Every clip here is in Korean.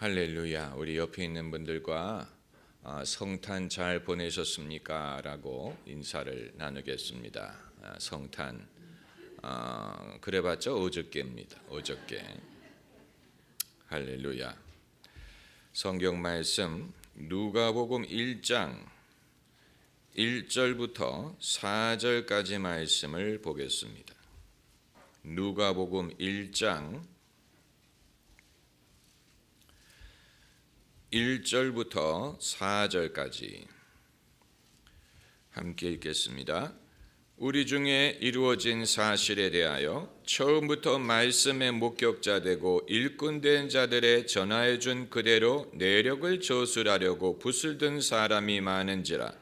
할렐루야. 우리 옆에 있는 분들과 성탄 잘 보내셨습니까? 라고 인사를 나누겠습니다. 성탄 그래봤자 어저께입니다. 어저께. 할렐루야. 성경 말씀 누가복음 1장 1절부터 4절까지 말씀을 보겠습니다. 누가복음 1장 1절부터 4절까지 함께 읽겠습니다. 우리 중에 이루어진 사실에 대하여 처음부터 말씀의 목격자 되고 일꾼된 자들의 전하여 준 그대로 내력을 저술하려고 붓을 든 사람이 많은지라.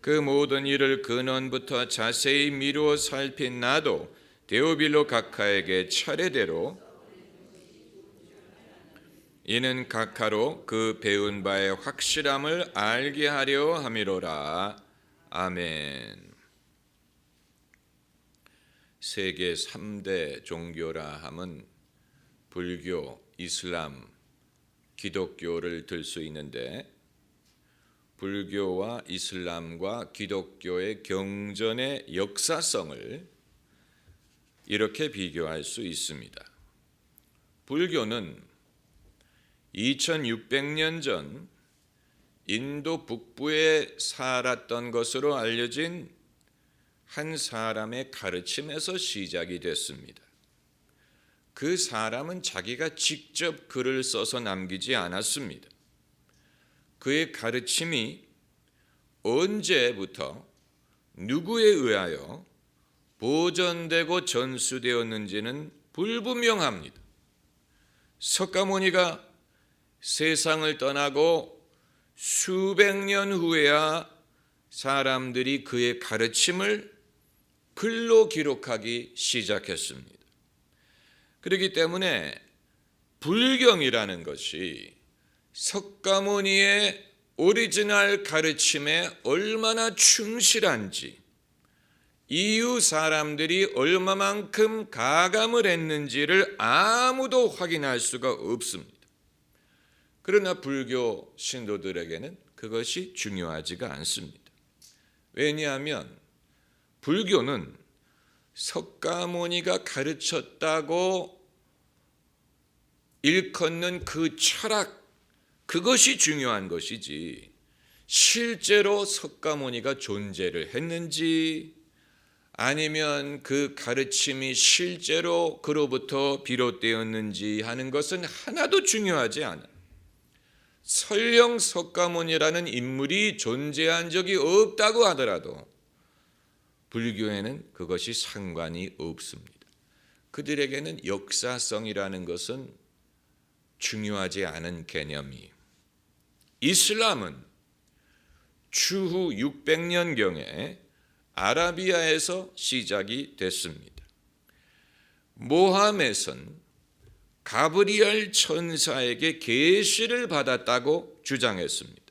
그 모든 일을 근원부터 자세히 미루어 살핀 나도 데오빌로 각하에게 차례대로 이는 각하로 그 배운 바의 확실함을 알게 하려 함이로라. 아멘. 세계 3대 종교라 함은 불교, 이슬람, 기독교를 들 수 있는데 불교와 이슬람과 기독교의 경전의 역사성을 이렇게 비교할 수 있습니다. 불교는 2600년 전 인도 북부에 살았던 것으로 알려진 한 사람의 가르침에서 시작이 됐습니다. 그 사람은 자기가 직접 글을 써서 남기지 않았습니다. 그의 가르침이 언제부터 누구에 의하여 보존되고 전수되었는지는 불분명합니다. 석가모니가 세상을 떠나고 수백 년 후에야 사람들이 그의 가르침을 글로 기록하기 시작했습니다. 그렇기 때문에 불경이라는 것이 석가모니의 오리지널 가르침에 얼마나 충실한지, 이후 사람들이 얼마만큼 가감을 했는지를 아무도 확인할 수가 없습니다. 그러나 불교 신도들에게는 그것이 중요하지가 않습니다. 왜냐하면 불교는 석가모니가 가르쳤다고 일컫는 그 철학, 그것이 중요한 것이지 실제로 석가모니가 존재를 했는지 아니면 그 가르침이 실제로 그로부터 비롯되었는지 하는 것은 하나도 중요하지 않아요. 설령 석가모니라는 인물이 존재한 적이 없다고 하더라도 불교에는 그것이 상관이 없습니다. 그들에게는 역사성이라는 것은 중요하지 않은 개념이에요. 이슬람은 추후 600년경에 아라비아에서 시작이 됐습니다. 모함메드는 가브리엘 천사에게 계시를 받았다고 주장했습니다.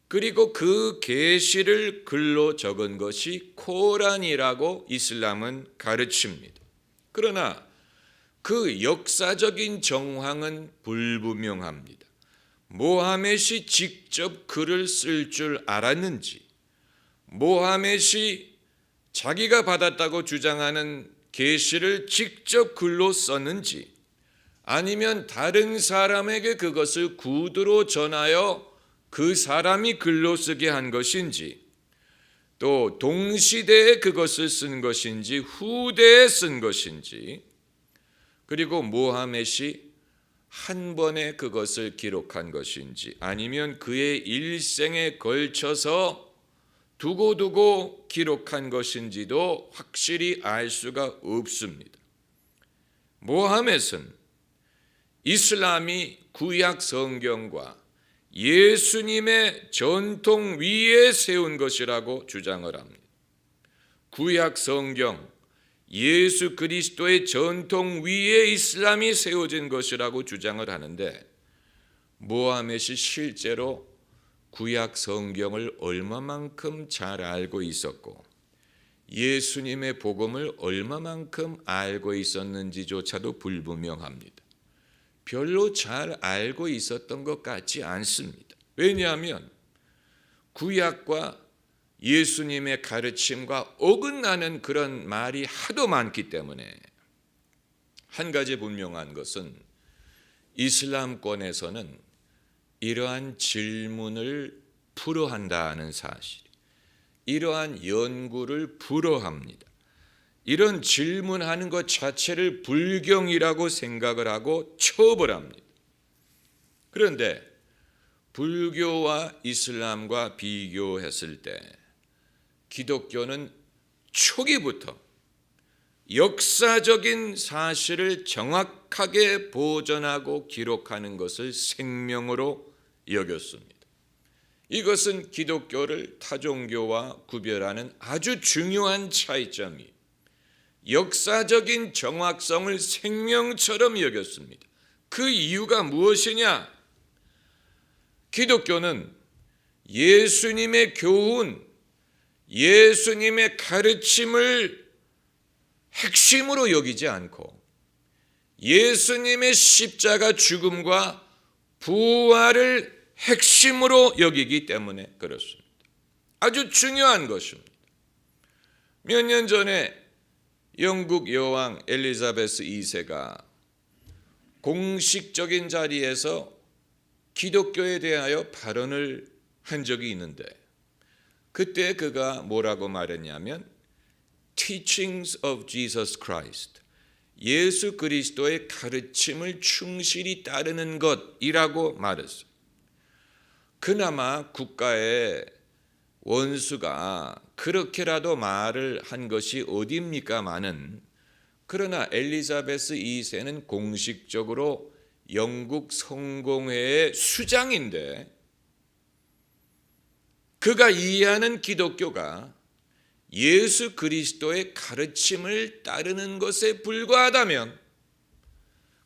그리고 그 계시를 글로 적은 것이 코란이라고 이슬람은 가르칩니다. 그러나 그 역사적인 정황은 불분명합니다. 모하멧이 직접 글을 쓸 줄 알았는지, 모하멧이 자기가 받았다고 주장하는 계시를 직접 글로 썼는지, 아니면 다른 사람에게 그것을 구두로 전하여 그 사람이 글로 쓰게 한 것인지, 또 동시대에 그것을 쓴 것인지 후대에 쓴 것인지, 그리고 모하멧이 한 번에 그것을 기록한 것인지 아니면 그의 일생에 걸쳐서 두고두고 기록한 것인지도 확실히 알 수가 없습니다. 모하멧은 이슬람이 구약 성경과 예수님의 전통 위에 세운 것이라고 주장을 합니다. 구약 성경, 예수 그리스도의 전통 위에 이슬람이 세워진 것이라고 주장을 하는데 모하멧이 실제로 구약 성경을 얼마만큼 잘 알고 있었고 예수님의 복음을 얼마만큼 알고 있었는지조차도 불분명합니다. 별로 잘 알고 있었던 것 같지 않습니다. 왜냐하면 구약과 예수님의 가르침과 어긋나는 그런 말이 하도 많기 때문에. 한 가지 분명한 것은 이슬람권에서는 이러한 질문을 불허한다는 사실, 이러한 연구를 불허합니다. 이런 질문하는 것 자체를 불경이라고 생각을 하고 처벌합니다. 그런데 불교와 이슬람과 비교했을 때 기독교는 초기부터 역사적인 사실을 정확하게 보존하고 기록하는 것을 생명으로 여겼습니다. 이것은 기독교를 타종교와 구별하는 아주 중요한 차이점이 역사적인 정확성을 생명처럼 여겼습니다. 그 이유가 무엇이냐? 기독교는 예수님의 교훈, 예수님의 가르침을 핵심으로 여기지 않고 예수님의 십자가 죽음과 부활을 핵심으로 여기기 때문에 그렇습니다. 아주 중요한 것입니다. 몇 년 전에 영국 여왕 엘리자베스 2세가 공식적인 자리에서 기독교에 대하여 발언을 한 적이 있는데 그때 그가 뭐라고 말했냐면 Teachings of Jesus Christ, 예수 그리스도의 가르침을 충실히 따르는 것이라고 말했어요. 그나마 국가의 원수가 그렇게라도 말을 한 것이 어디입니까마는, 그러나 엘리자베스 2세는 공식적으로 영국 성공회의 수장인데 그가 이해하는 기독교가 예수 그리스도의 가르침을 따르는 것에 불과하다면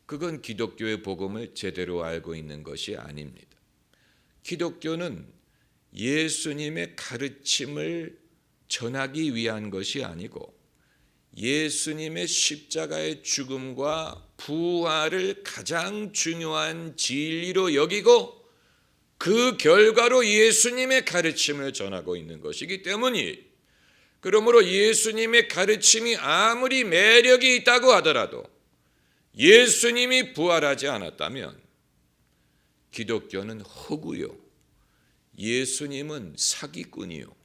그건 기독교의 복음을 제대로 알고 있는 것이 아닙니다. 기독교는 예수님의 가르침을 전하기 위한 것이 아니고 예수님의 십자가의 죽음과 부활을 가장 중요한 진리로 여기고 그 결과로 예수님의 가르침을 전하고 있는 것이기 때문이, 그러므로 예수님의 가르침이 아무리 매력이 있다고 하더라도 예수님이 부활하지 않았다면 기독교는 허구요, 예수님은 사기꾼이요,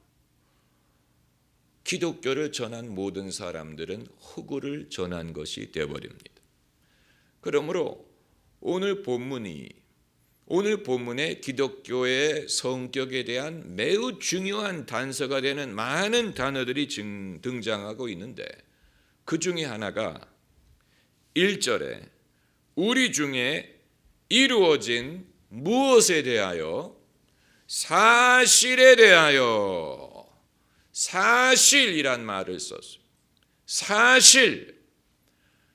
기독교를 전한 모든 사람들은 허구를 전한 것이 되어버립니다. 그러므로 오늘 본문에 기독교의 성격에 대한 매우 중요한 단서가 되는 많은 단어들이 등장하고 있는데 그 중에 하나가 1절에 우리 중에 이루어진 무엇에 대하여? 사실에 대하여. 사실이란 말을 썼어요.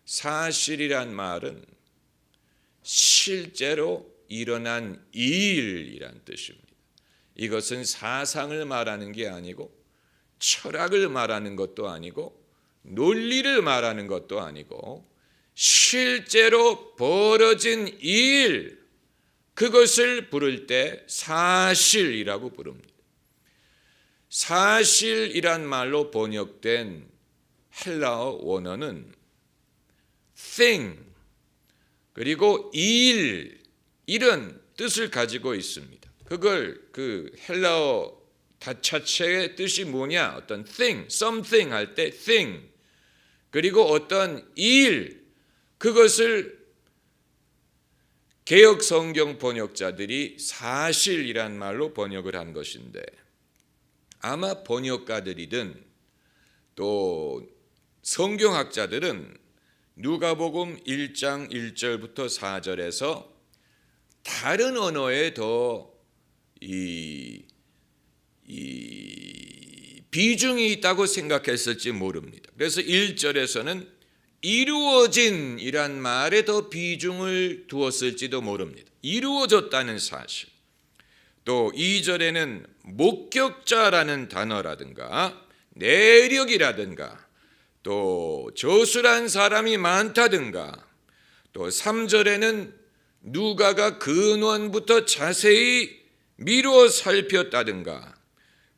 사실이란 말은 실제로 일어난 일이란 뜻입니다. 이것은 사상을 말하는 게 아니고 철학을 말하는 것도 아니고 논리를 말하는 것도 아니고 실제로 벌어진 일, 그것을 부를 때 사실이라고 부릅니다. 사실이란 말로 번역된 헬라어 원어는 thing 그리고 일, 이런 뜻을 가지고 있습니다. 그걸 그 헬라어 자체의 뜻이 뭐냐? 어떤 thing, something 할 때 thing, 그리고 어떤 일, 그것을 개역 성경 번역자들이 사실이란 말로 번역을 한 것인데, 아마 번역가들이든 또 성경학자들은 누가복음 1장 1절부터 4절에서 다른 언어에 더 비중이 있다고 생각했을지 모릅니다. 그래서 1절에서는 이루어진이란 말에 더 비중을 두었을지도 모릅니다. 이루어졌다는 사실. 또 2절에는 목격자라는 단어라든가 내력이라든가 또 저술한 사람이 많다든가, 또 3절에는 누가가 근원부터 자세히 미루어 살폈다든가,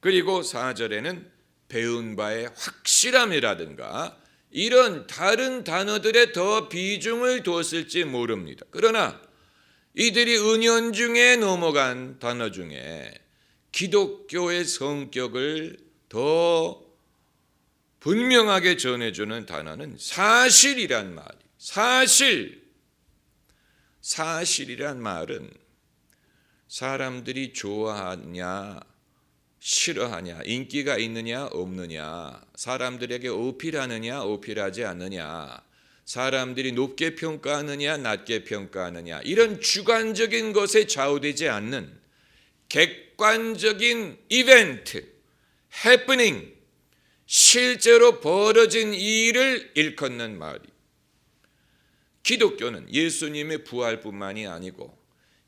그리고 4절에는 배운 바의 확실함이라든가 이런 다른 단어들에 더 비중을 두었을지 모릅니다. 그러나 이들이 은연중에 넘어간 단어 중에 기독교의 성격을 더 분명하게 전해주는 단어는 사실이란 말이. 사실이란 말은 사람들이 좋아하냐 싫어하냐, 인기가 있느냐 없느냐, 사람들에게 어필하느냐 어필하지 않느냐, 사람들이 높게 평가하느냐 낮게 평가하느냐, 이런 주관적인 것에 좌우되지 않는 객관적인 이벤트, 해프닝, 실제로 벌어진 일을 일컫는 말이. 기독교는 예수님의 부활뿐만이 아니고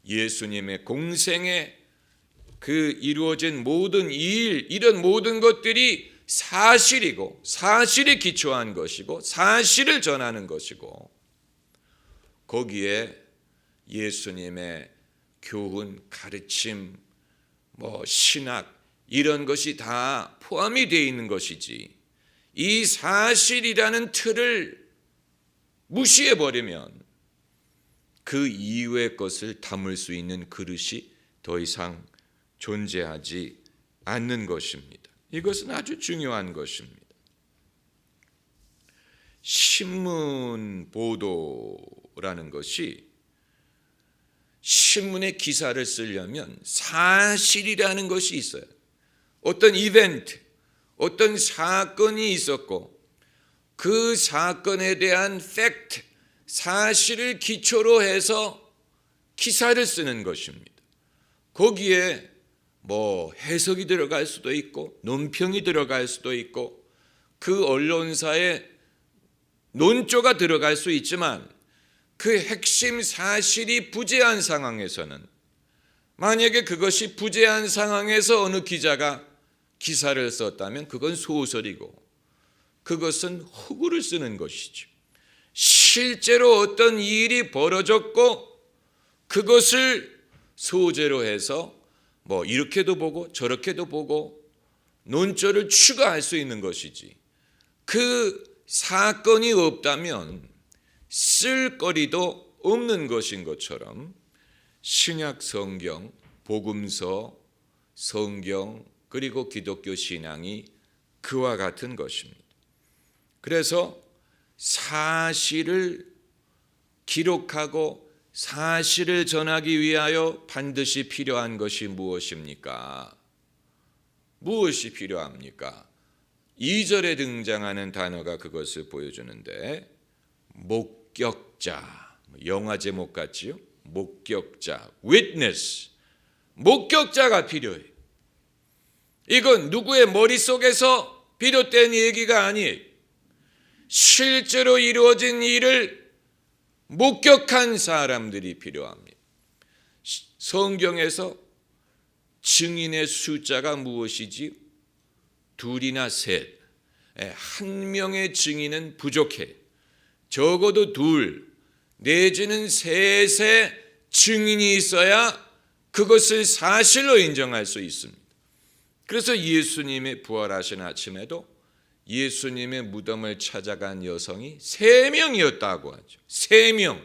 예수님의 공생에 그 이루어진 모든 일, 이런 모든 것들이 사실이고 사실에 기초한 것이고 사실을 전하는 것이고, 거기에 예수님의 교훈, 가르침, 신학 이런 것이 다 포함이 되어 있는 것이지, 이 사실이라는 틀을 무시해버리면 그 이외의 것을 담을 수 있는 그릇이 더 이상 존재하지 않는 것입니다. 이것은 아주 중요한 것입니다. 신문 보도라는 것이, 신문에 기사를 쓰려면 사실이라는 것이 있어요. 어떤 이벤트, 어떤 사건이 있었고 그 사건에 대한 팩트, 사실을 기초로 해서 기사를 쓰는 것입니다. 거기에 해석이 들어갈 수도 있고 논평이 들어갈 수도 있고 그 언론사의 논조가 들어갈 수 있지만, 그 핵심 사실이 부재한 상황에서는, 만약에 그것이 부재한 상황에서 어느 기자가 기사를 썼다면 그건 소설이고 그것은 허구를 쓰는 것이죠. 실제로 어떤 일이 벌어졌고 그것을 소재로 해서 이렇게도 보고 저렇게도 보고 논조를 추가할 수 있는 것이지, 그 사건이 없다면 쓸거리도 없는 것인 것처럼 신약 성경, 복음서, 성경, 그리고 기독교 신앙이 그와 같은 것입니다. 그래서 사실을 기록하고 사실을 전하기 위하여 반드시 필요한 것이 무엇입니까? 무엇이 필요합니까? 2절에 등장하는 단어가 그것을 보여주는데, 목격자, 영화 제목 같지요? 목격자, witness, 목격자가 필요해요. 이건 누구의 머릿속에서 비롯된 얘기가 아니에요. 실제로 이루어진 일을 목격한 사람들이 필요합니다. 성경에서 증인의 숫자가 무엇이지? 둘이나 셋. 한 명의 증인은 부족해. 적어도 둘 내지는 셋의 증인이 있어야 그것을 사실로 인정할 수 있습니다. 그래서 예수님의 부활하신 아침에도 예수님의 무덤을 찾아간 여성이 3명이었다고 하죠. 3명.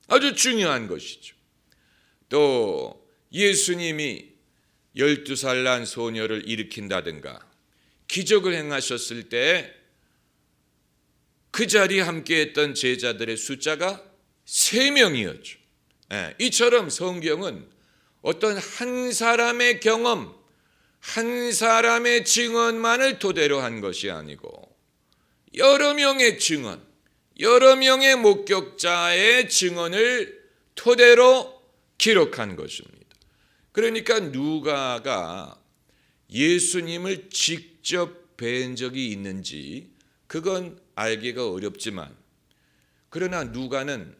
아주 중요한 것이죠. 또 예수님이 12살 난 소녀를 일으킨다든가 기적을 행하셨을 때 그 자리에 함께했던 제자들의 숫자가 3명이었죠. 이처럼 성경은 어떤 한 사람의 경험, 한 사람의 증언만을 토대로 한 것이 아니고 여러 명의 증언, 여러 명의 목격자의 증언을 토대로 기록한 것입니다. 그러니까 누가가 예수님을 직접 뵌 적이 있는지 그건 알기가 어렵지만, 그러나 누가는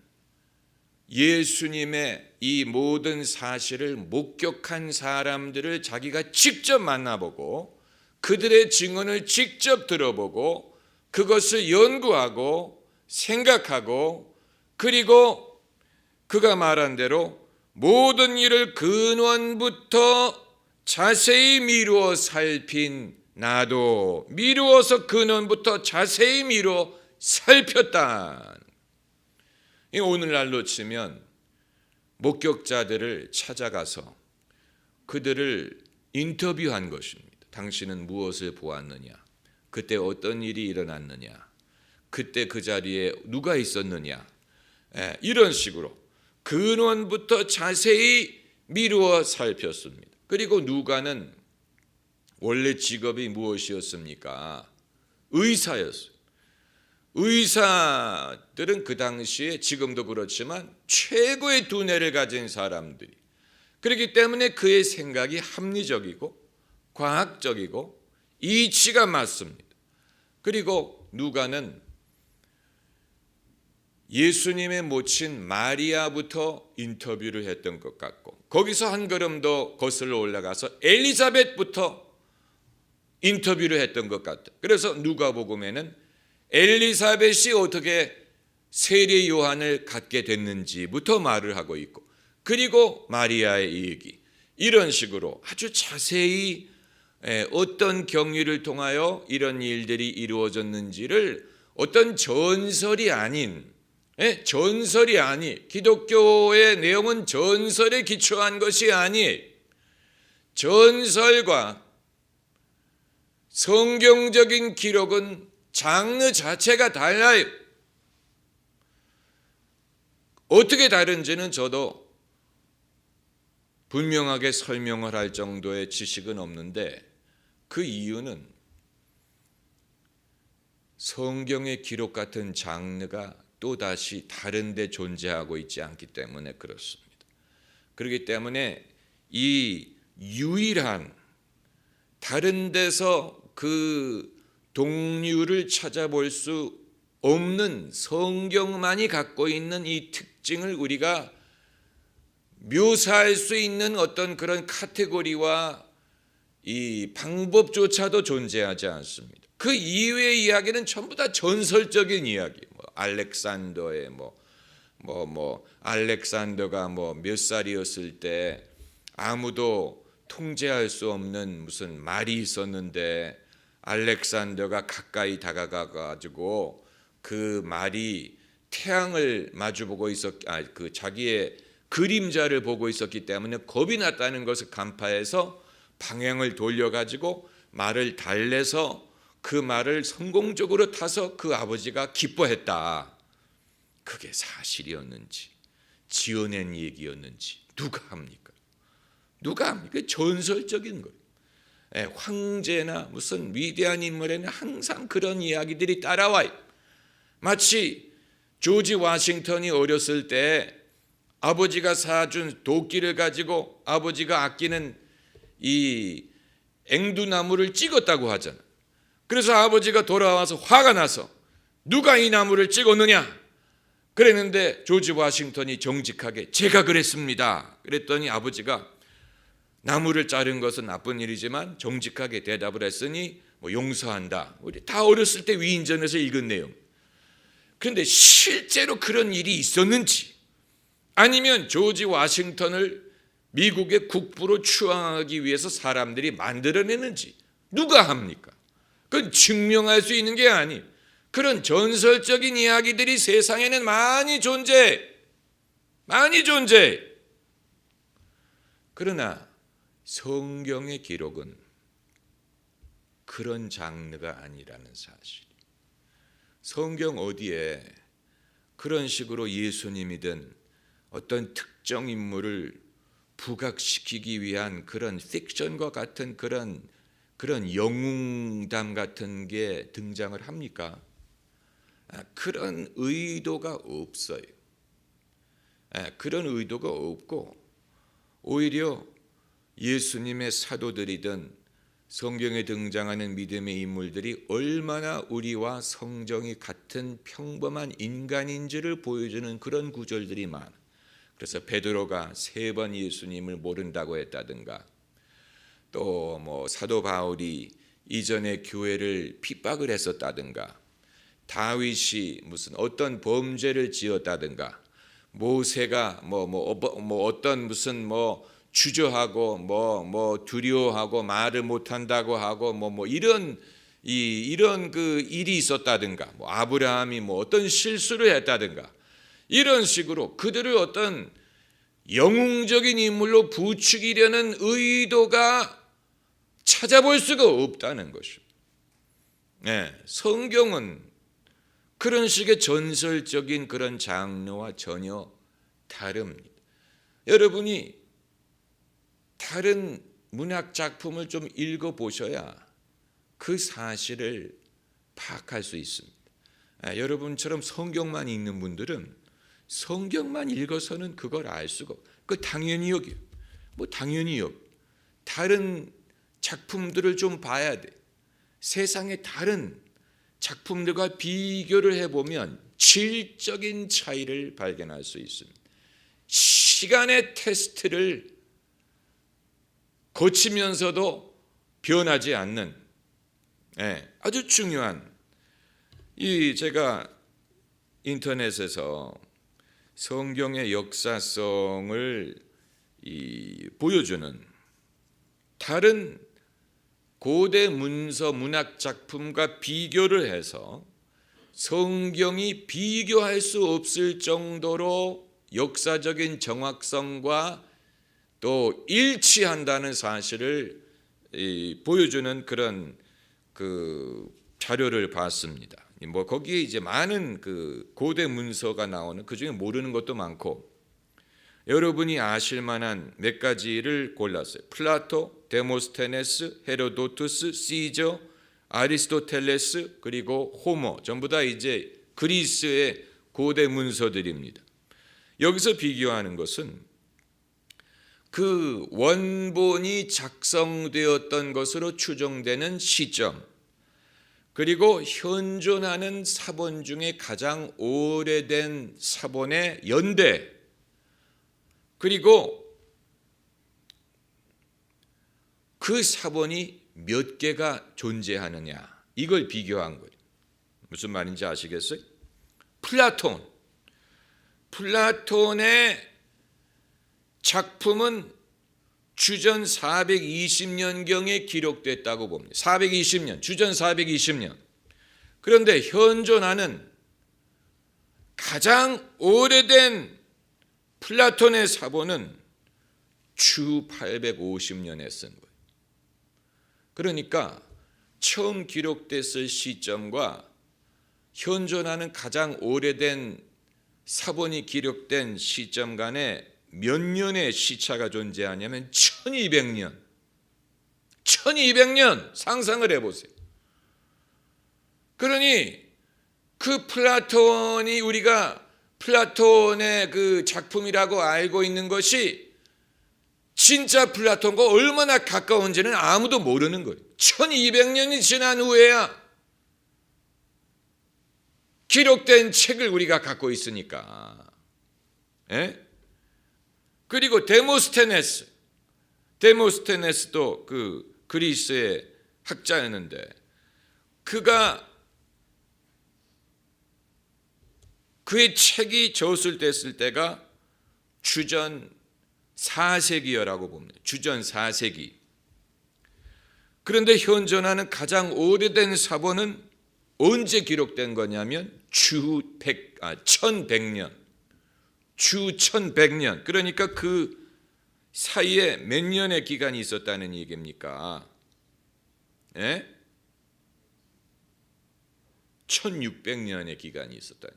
예수님의 이 모든 사실을 목격한 사람들을 자기가 직접 만나보고 그들의 증언을 직접 들어보고 그것을 연구하고 생각하고 그리고 그가 말한 대로 모든 일을 근원부터 자세히 미루어 살핀 나도 미루어서 근원부터 자세히 미루어 살폈다. 오늘날로 치면 목격자들을 찾아가서 그들을 인터뷰한 것입니다. 당신은 무엇을 보았느냐? 그때 어떤 일이 일어났느냐? 그때 그 자리에 누가 있었느냐? 이런 식으로 근원부터 자세히 미루어 살폈습니다. 그리고 누가는 원래 직업이 무엇이었습니까? 의사였어요. 의사들은 그 당시에 지금도 그렇지만 최고의 두뇌를 가진 사람들이, 그렇기 때문에 그의 생각이 합리적이고 과학적이고 이치가 맞습니다. 그리고 누가는 예수님의 모친 마리아부터 인터뷰를 했던 것 같고, 거기서 한 걸음 더 거슬러 올라가서 엘리사벳부터 인터뷰를 했던 것 같아요. 그래서 누가복음에는 엘리사벳이 어떻게 세례 요한을 갖게 됐는지부터 말을 하고 있고, 그리고 마리아의 얘기, 이런 식으로 아주 자세히 어떤 경위를 통하여 이런 일들이 이루어졌는지를 어떤 전설이 아닌 기독교의 내용은 전설에 기초한 것이 아닌 전설과 성경적인 기록은 장르 자체가 달라요. 어떻게 다른지는 저도 분명하게 설명을 할 정도의 지식은 없는데, 그 이유는 성경의 기록 같은 장르가 또다시 다른 데 존재하고 있지 않기 때문에 그렇습니다. 그렇기 때문에 이 유일한 다른 데서 그 동류를 찾아볼 수 없는 성경만이 갖고 있는 이 특징을 우리가 묘사할 수 있는 어떤 그런 카테고리와 이 방법조차도 존재하지 않습니다. 그 이외의 이야기는 전부 다 전설적인 이야기. 알렉산더의 알렉산더가 몇 살이었을 때 아무도 통제할 수 없는 무슨 말이 있었는데 알렉산더가 가까이 다가가 가지고 그 말이 태양을 마주보고 그 자기의 그림자를 보고 있었기 때문에 겁이 났다는 것을 간파해서 방향을 돌려가지고 말을 달래서 그 말을 성공적으로 타서 그 아버지가 기뻐했다. 그게 사실이었는지 지어낸 얘기였는지 누가 합니까? 전설적인 거예요. 황제나 무슨 위대한 인물에는 항상 그런 이야기들이 따라와요. 마치 조지 워싱턴이 어렸을 때 아버지가 사준 도끼를 가지고 아버지가 아끼는 이 앵두나무를 찍었다고 하잖아. 그래서 아버지가 돌아와서 화가 나서 누가 이 나무를 찍었느냐 그랬는데 조지 워싱턴이 정직하게 제가 그랬습니다. 그랬더니 아버지가 나무를 자른 것은 나쁜 일이지만 정직하게 대답을 했으니 용서한다. 우리 다 어렸을 때 위인전에서 읽은 내용. 그런데 실제로 그런 일이 있었는지, 아니면 조지 워싱턴을 미국의 국부로 추앙하기 위해서 사람들이 만들어내는지 누가 합니까? 그건 증명할 수 있는 게 아니에요. 그런 전설적인 이야기들이 세상에는 많이 존재해. 그러나 성경의 기록은 그런 장르가 아니라는 사실. 성경 어디에 그런 식으로 예수님이든 어떤 특정 인물을 부각시키기 위한 그런 픽션과 같은 그런 영웅담 같은 게 등장을 합니까? 그런 의도가 없어요. 그런 의도가 없고, 오히려 예수님의 사도들이든 성경에 등장하는 믿음의 인물들이 얼마나 우리와 성정이 같은 평범한 인간인지를 보여주는 그런 구절들이 많아. 그래서 베드로가 3번 예수님을 모른다고 했다든가, 또 사도 바울이 이전에 교회를 핍박을 했었다든가, 다윗이 무슨 어떤 범죄를 지었다든가, 모세가 어떤 무슨 주저하고 두려워하고 말을 못한다고 하고 이런 그 일이 있었다든가, 아브라함이 어떤 실수를 했다든가, 이런 식으로 그들을 어떤 영웅적인 인물로 부추기려는 의도가 찾아볼 수가 없다는 것이죠. 네, 성경은 그런 식의 전설적인 그런 장르와 전혀 다릅니다. 여러분이 다른 문학 작품을 좀 읽어보셔야 그 사실을 파악할 수 있습니다. 여러분처럼 성경만 읽는 분들은 성경만 읽어서는 그걸 알 수가 없어요. 그 당연히 여기요. 당연히 여기. 다른 작품들을 좀 봐야 돼. 세상의 다른 작품들과 비교를 해보면 질적인 차이를 발견할 수 있습니다. 시간의 테스트를 거치면서도 변하지 않는 아주 중요한, 제가 인터넷에서 성경의 역사성을 보여주는 다른 고대 문서 문학 작품과 비교를 해서 성경이 비교할 수 없을 정도로 역사적인 정확성과 또 일치한다는 사실을 보여주는 그런 그 자료를 봤습니다. 거기에 이제 많은 그 고대 문서가 나오는, 그 중에 모르는 것도 많고, 여러분이 아실 만한 몇 가지를 골랐어요. 플라토, 데모스테네스, 헤로도투스, 시저, 아리스토텔레스, 그리고 호모, 전부 다 이제 그리스의 고대 문서들입니다. 여기서 비교하는 것은 그 원본이 작성되었던 것으로 추정되는 시점, 그리고 현존하는 사본 중에 가장 오래된 사본의 연대, 그리고 그 사본이 몇 개가 존재하느냐, 이걸 비교한 거예요. 무슨 말인지 아시겠어요? 플라톤의 작품은 주전 420년경에 기록됐다고 봅니다. 420년, 주전 420년. 그런데 현존하는 가장 오래된 플라톤의 사본은 주 850년에 쓴 거예요. 그러니까 처음 기록됐을 시점과 현존하는 가장 오래된 사본이 기록된 시점 간에 몇 년의 시차가 존재하냐면 1200년. 1200년 상상을 해보세요. 그러니 그 플라톤이 우리가 플라톤의 그 작품이라고 알고 있는 것이 진짜 플라톤과 얼마나 가까운지는 아무도 모르는 거예요. 1200년이 지난 후에야 기록된 책을 우리가 갖고 있으니까. 그리고 데모스테네스도 그 그리스의 학자였는데, 그의 책이 저술됐을 때가 주전 4세기여라고 봅니다. 주전 4세기. 그런데 현존하는 가장 오래된 사본은 언제 기록된 거냐면 주 1100년. 주 1100년. 그러니까 그 사이에 몇 년의 기간이 있었다는 얘기입니까? 1600년의 기간이 있었다니.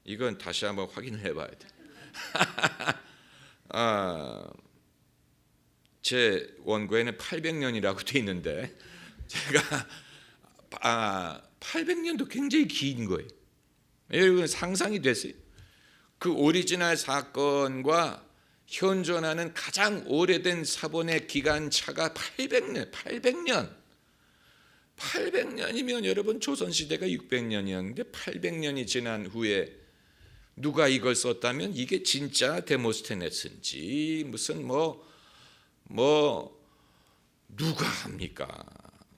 이건 다시 한번 확인을 해봐야 돼. 제 원고에는 800년이라고 돼 있는데, 제가 800년도 굉장히 긴 거예요. 여러분 상상이 됐어요? 그 오리지널 사건과 현존하는 가장 오래된 사본의 기간 차가 800년. 800년이면 여러분 조선시대가 600년이었는데 800년이 지난 후에 누가 이걸 썼다면 이게 진짜 데모스테네스인지 무슨 누가 합니까?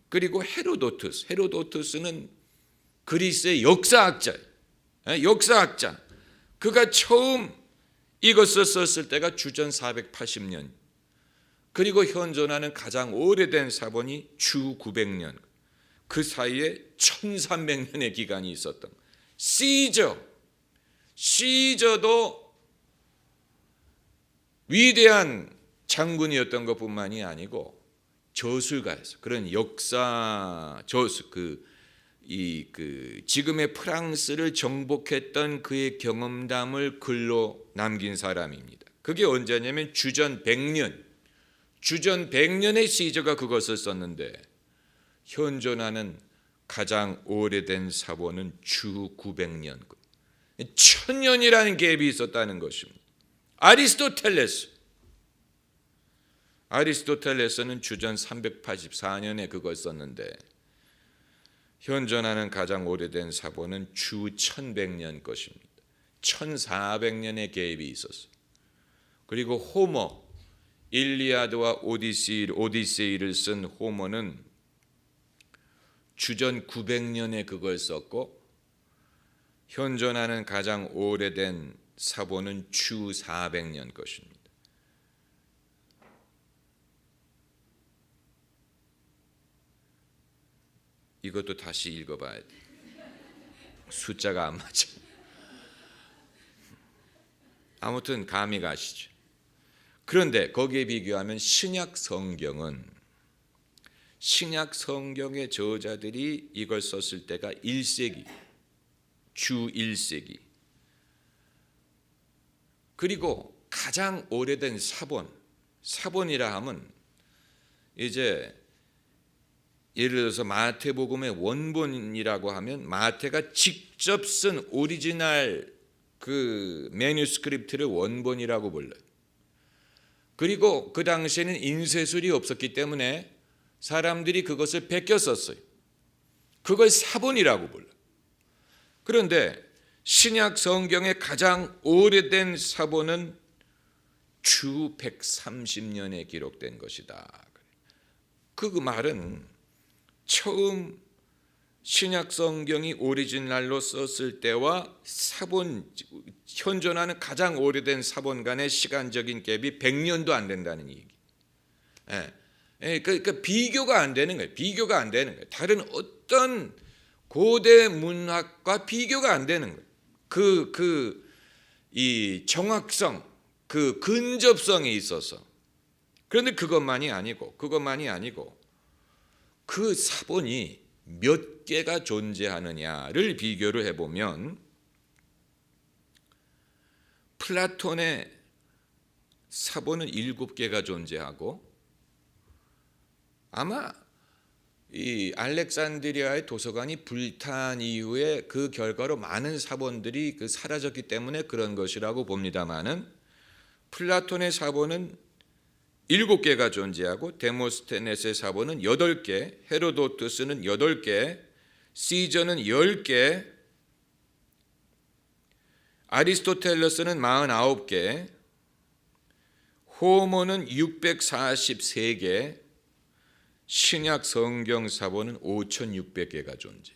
그리고 헤로도투스는 그리스의 역사학자예요. 역사학자. 그가 처음 이것을 썼을 때가 주전 480년. 그리고 현존하는 가장 오래된 사본이 주 900년. 그 사이에 1300년의 기간이 있었던 시저도 위대한 장군이었던 것뿐만이 아니고 저술가였어요. 그런 역사 저술, 지금의 프랑스를 정복했던 그의 경험담을 글로 남긴 사람입니다. 그게 언제냐면 주전 100년의 시저가 그것을 썼는데 현존하는 가장 오래된 사본은 주 900년, 1000년이라는 갭이 있었다는 것입니다. 아리스토텔레스는 주전 384년에 그걸 썼는데 현존하는 가장 오래된 사본은 주 1100년 것입니다. 1400년의 갭이 있었어요. 그리고 호머, 일리아드와 오디세이를 쓴 호머는 주전 900년에 그걸 썼고 현존하는 가장 오래된 사본은 주 400년 것입니다. 이것도 다시 읽어봐야 돼. 숫자가 안 맞아. 아무튼 감이 가시죠. 그런데 거기에 비교하면 신약 성경의 저자들이 이걸 썼을 때가 1세기, 주 1세기. 그리고 가장 오래된 사본이라 하면 이제 예를 들어서 마태복음의 원본이라고 하면 마태가 직접 쓴 오리지널 그 매뉴스크립트를 원본이라고 불러요. 그리고 그 당시에는 인쇄술이 없었기 때문에 사람들이 그것을 베껴 썼어요. 그걸 사본이라고 불러요. 그런데 신약 성경의 가장 오래된 사본은 주 130년에 기록된 것이다. 그 말은 처음 신약 성경이 오리지널로 썼을 때와 현존하는 가장 오래된 사본 간의 시간적인 갭이 100년도 안 된다는 얘기. 그러니까 비교가 안 되는 거예요. 다른 어떤 고대 문학과 비교가 안 되는 거예요. 이 정확성, 그 근접성에 있어서. 그런데 그것만이 아니고 그 사본이 몇 개가 존재하느냐를 비교를 해보면 플라톤의 사본은 7개가 존재하고 아마 이 알렉산드리아의 도서관이 불탄 이후에 그 결과로 많은 사본들이 사라졌기 때문에 그런 것이라고 봅니다마는 플라톤의 사본은 7개가 존재하고 데모스테네스의 사본은 8개, 헤로도투스는 8개, 시저는 10개, 아리스토텔레스는 49개, 호모는 643개, 신약 성경 사본은 5600개가 존재.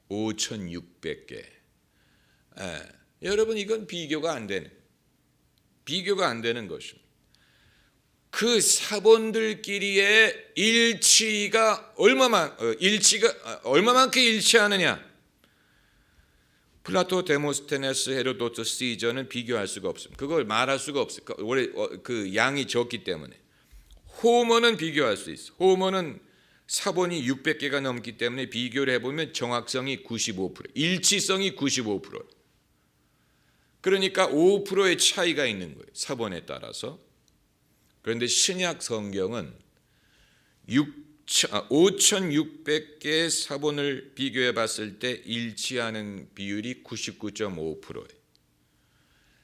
5600개. 여러분 이건 비교가 안 되는 것입니다. 그 사본들끼리의 일치가 얼마만큼 일치하느냐? 플라토, 데모스테네스, 헤로도투스, 시저는 비교할 수가 없습니다. 그걸 말할 수가 없어요. 그 양이 적기 때문에. 호모는 비교할 수 있어. 호모는 사본이 600개가 넘기 때문에 비교를 해보면 정확성이 95%, 일치성이 95%. 그러니까 5%의 차이가 있는 거예요. 사본에 따라서. 그런데 신약 성경은 5,600개의 사본을 비교해 봤을 때 일치하는 비율이 99.5%예요.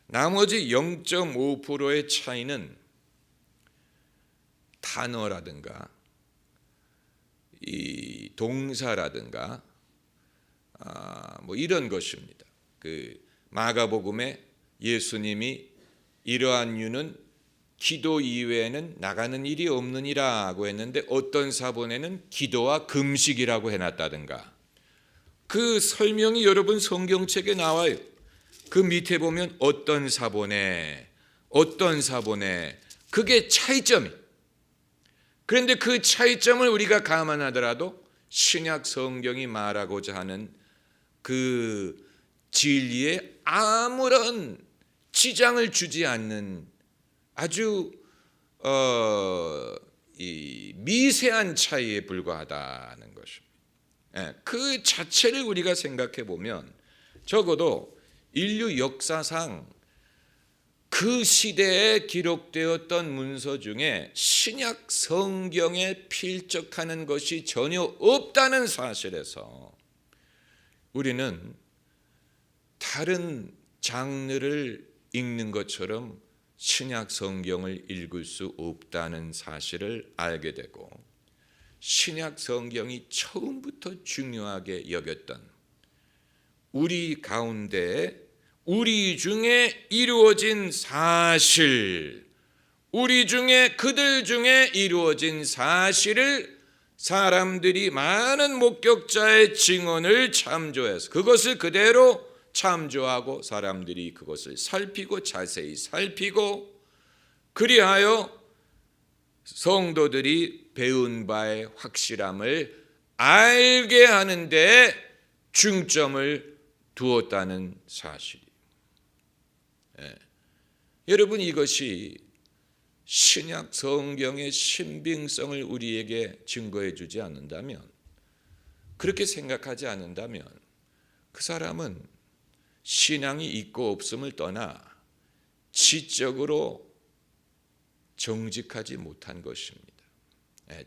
나머지 0.5%의 차이는 단어라든가 이 동사라든가 뭐 이런 것입니다. 그 마가복음에 예수님이 이러한 유는 기도 이외에는 나가는 일이 없느니라고 했는데 어떤 사본에는 기도와 금식이라고 해놨다든가 그 설명이 여러분 성경책에 나와요. 그 밑에 보면 어떤 사본에 그게 차이점이. 그런데 그 차이점을 우리가 감안하더라도 신약 성경이 말하고자 하는 그 진리에 아무런 지장을 주지 않는 아주 이 미세한 차이에 불과하다는 것입니다. 그 자체를 우리가 생각해 보면 적어도 인류 역사상 그 시대에 기록되었던 문서 중에 신약 성경에 필적하는 것이 전혀 없다는 사실에서 우리는 다른 장르를 읽는 것처럼 신약 성경을 읽을 수 없다는 사실을 알게 되고, 신약 성경이 처음부터 중요하게 여겼던 우리 가운데 우리 중에 이루어진 사실, 우리 중에 그들 중에 이루어진 사실을 사람들이 많은 목격자의 증언을 참조해서 그것을 그대로 참조하고 사람들이 그것을 살피고 자세히 살피고 그리하여 성도들이 배운 바의 확실함을 알게 하는 데 중점을 두었다는 사실이에요. 여러분, 이것이 신약 성경의 신빙성을 우리에게 증거해 주지 않는다면, 그렇게 생각하지 않는다면 그 사람은 신앙이 있고 없음을 떠나 지적으로 정직하지 못한 것입니다.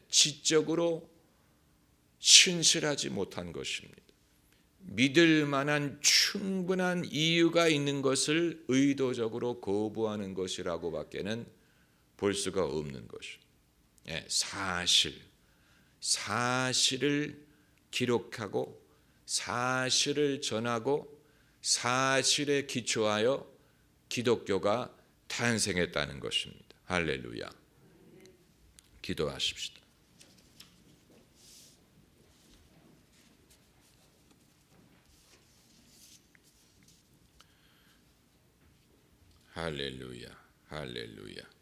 지적으로 신실하지 못한 것입니다. 믿을 만한 충분한 이유가 있는 것을 의도적으로 거부하는 것이라고 밖에는 볼 수가 없는 것입니다. 사실을 기록하고 사실을 전하고 사실에 기초하여 기독교가 탄생했다는 것입니다. 할렐루야. 기도하십시다. 할렐루야. 할렐루야.